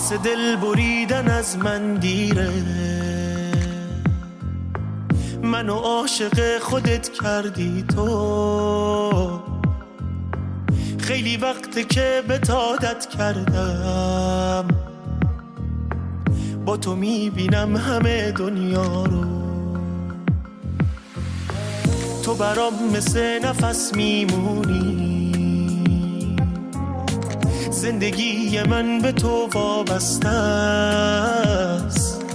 واسه دل بریدن از من دیره، منو عاشق خودت کردی تو. خیلی وقته که به عادت کردم، با تو میبینم همه دنیا رو. تو برام مثل نفس میمونی، زندگی من به تو وابسته است.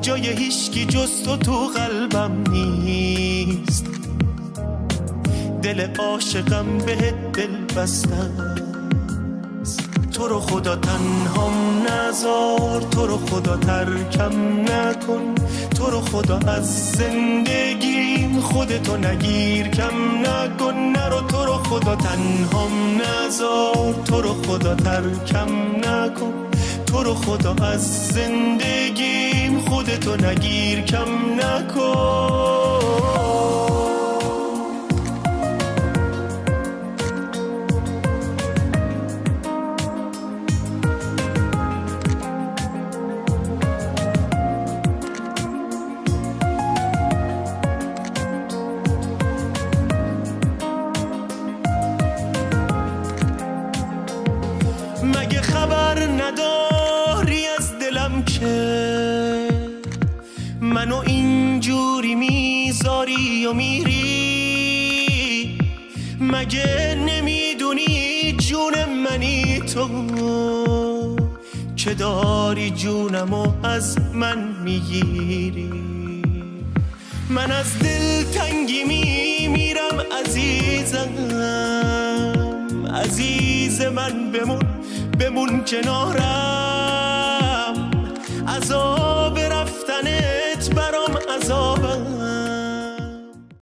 جای هیچکی جز تو قلبم نیست، دل عاشقم بهت دل بسته است. تو رو خدا تنهام نذار، تو رو خدا ترکم نکن، تو رو خدا از زندگیم خودتو نگیر کم نکن. نرو تو رو خدا تنهام نذار، تو رو خدا ترکم نکن، تو رو خدا از زندگیم خودتو نگیر کم نکن. مگه خبر نداری از دلم که منو اینجوری میذاری و میری؟ مگه نمیدونی جون منی تو که داری جونمو از من میگیری؟ من از دل تنگی میمیرم عزیزم، عزیز من بمون کنارم.